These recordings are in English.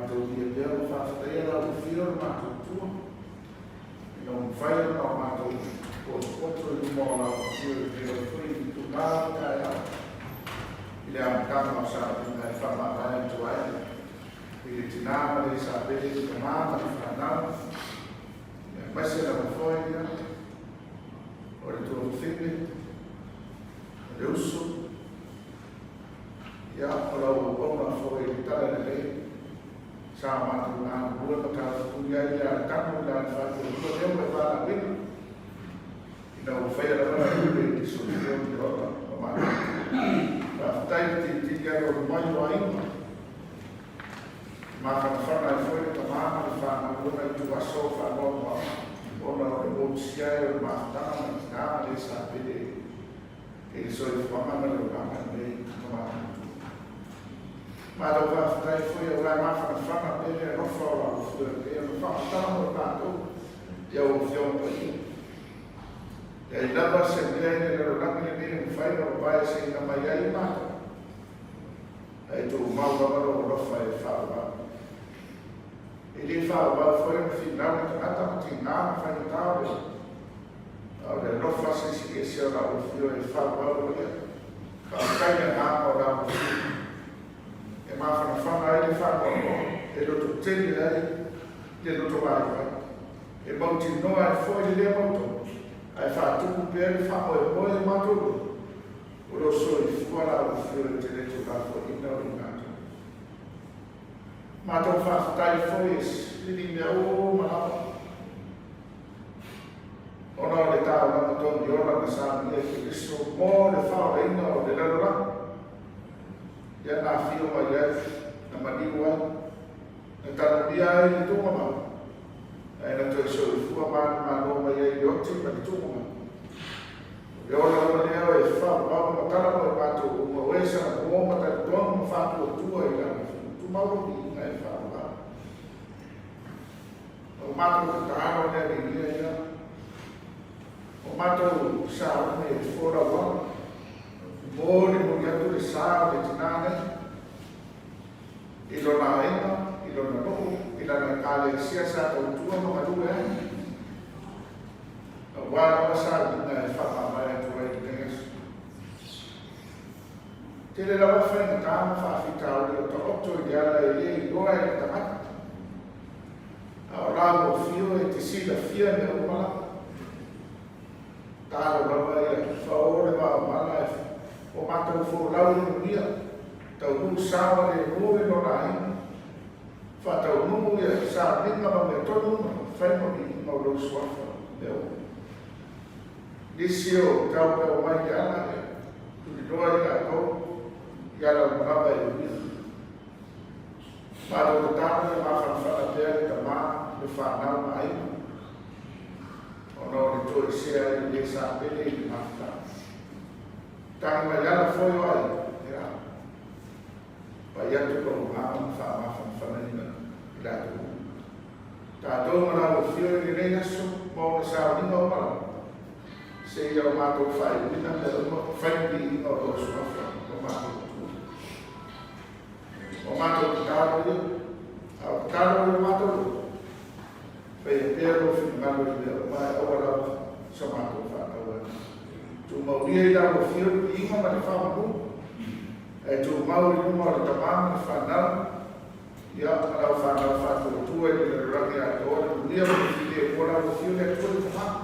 mātou dia dia o whawhataia la o whio o mātou tua. I nau mwhai o nau mātou poto i mō la o whio i whio whui i tu mātou kai au. I le amkama o sa pina e whamātai tu ai. I le tinama le sa pere i ka māma i whanau. I a maise la mwhoi ia. O le tua whine. O le usu. Ia o lau ona foi i tala le lei. Sa mātou nā bua ka tāra kuia i a kamu i a whātua rua leo e whāna wina. I nau whaia la wana ure i so i reo i rota o mātou. Whātai ti kiaro o mai o aima. Mā whana i whaia ka māma i whāna wana i tu aso whāna o māma. Ona o le mōtisiai o mātana i ngāma le sa pere. E so i whamana le wāna nei ka mātou. Mātou whātai whai o lai mawhana whana pere rofa o lau whura e o whātana o tātou i au whionga i. E i lava se mea i le rangi ni o whai o pai se ina mai ai mātou. E tō maurangaro o rofa e whāwa. E li whāwa whai o whinau i tangata o ti ngāma whai o tāwe. O le rofa se si e se o lau whio e whāwa o ia. Whākaina ngāma o lau whio. E mawhana whana ai le whānau e roto teni ai le roto wāiwa. E mauti noa e fwoi le lea mauto. Ai whātuku pēr i whāo e moe e mātoro. O roso i fuara o whio e te leto kāwha ina o i mātou. Mātou whāwhatai fwoi e slini mea o malawa. Ona o le tāo lama tōni ora na sāmi e ki riso mō le whāo e ina o le lalora. Ia nā whio mai ai, na maniu ai, na tana mia ai ni tunga mau. E na toi so i fua māna māno mai ai i oti ma ni tunga mau. E ora ora leo e whao mau ma tana mo e mātou uma oesa na kuoma tai tuama ma whātua tua i lana. Tu mauro ni ngai whao mau. O mātou ka tāno nea ni nia ia. O mātou sa ume e fora wama. Mōri mo iatu le sā le tinane, i lona aina, i lona noho, i lana kāle sia sa tautua no halue ai. A wāra wa sā dina e whakawai atu ai ki tengesu. Te le lawa whainga tāma whawhita ori o ta opto i ala e le i loa e ta mata. A o rāmo whio e te sila whia me umala. Tāro lawa e a whaore wa o mala e o mātou fō lau i mia, tau nū sāwa le nōe no nāi, wha tau nū i a sā ninga ma me tonu ma whaima ni mau lau suafa leo. Nisi o tau pēo mai i ana e, tuli noa i a tau, i ala marawa i mia. Mātou te tāna e mawhanawhana pēr i ta mā, me whanau ma aima. O nō ni tō i sea i le sā pele i mawhanau. Tangi mai ala foi o ai, ia. Pai atu kono māma whaamawhanawhana ina i lātu. Tātou mana o whio i rei aso, mō na sāwinga o mara. Se ia o mātou whai wina, me o whaipiri ina o rosu awha, o mātou tua. O mātou ki tāro ia, au ki tāro ia mātou. Pai e pēro whingalo i leo, mai o arawa, sa mātou whātau ai. Tu mauria i lau whio i inga ma le whamamu. E tu mauri numa o le tamama i whanau. Ia lau whanau whatua tua i le rangi a te ora. Unia mo ki te o lau whio le tua i tamama.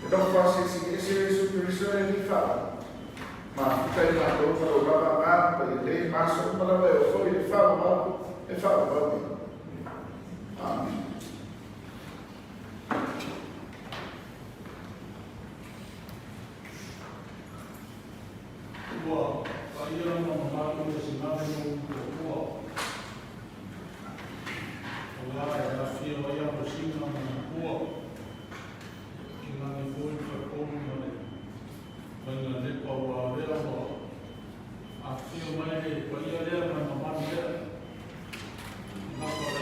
E no whase si ese e superiso e ni whau. Ma whitai ma tō wharo rama ngā pa i le māsa umalawa e o whoi e whau mau. E whau mau. Amen. Ua, whaia no mātou e si nāre no ua. O la e la whia waia o singa mana ua. Ki ngani fōi whakonu mane. Wainga lepa ua rea noa. A whia mai e whaia rea mana manu rea. Napa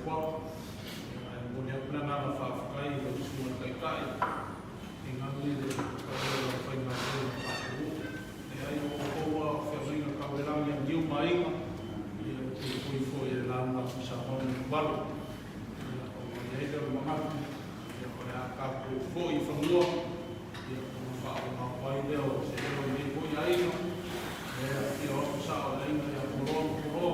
kwa mo le pena na fa kai lo su mo kai kai inga ni de ka lo fa na ko pa ku e ai o ko wa fa ringa ka wela ni diu mai e ko fo e la na sa ho ni balo o le de mama e ko ya ka ko fo i fa mo e ko fa na pai de o se lo ni ko ya i no e o sa o le ni ya ko ro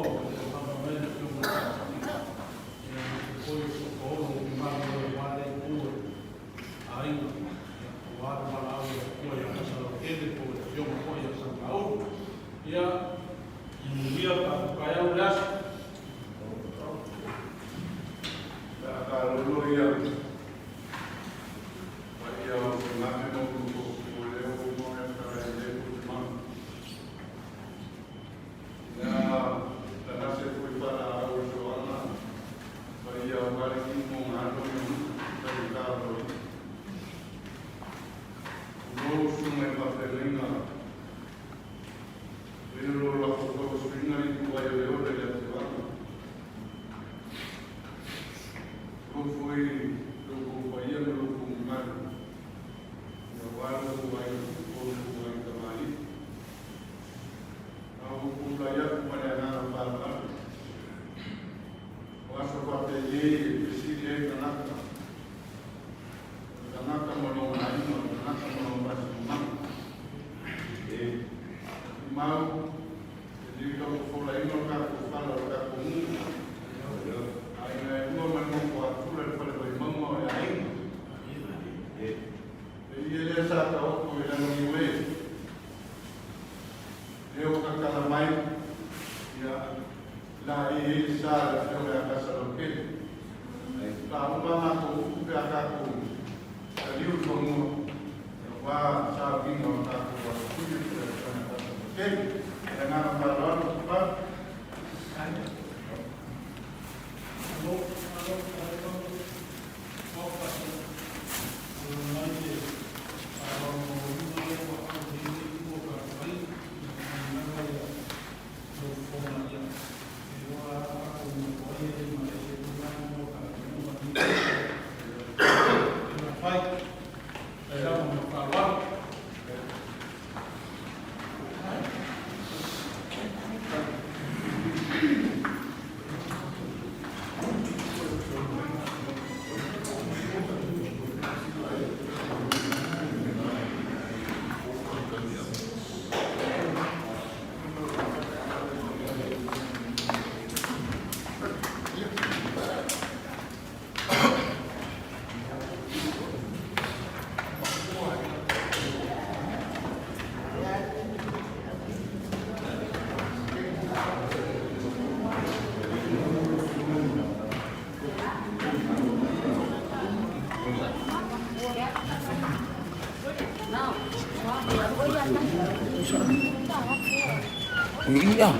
Iya.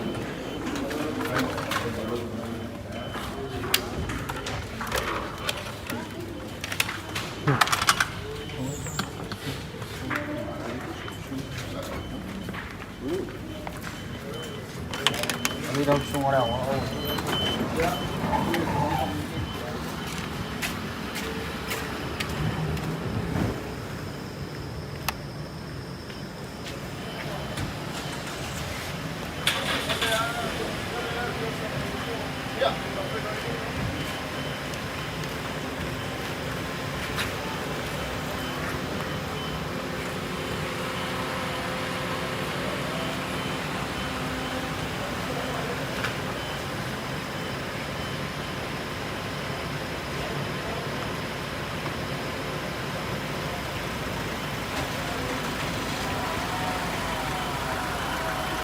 Đi đâu xuống ở đâu?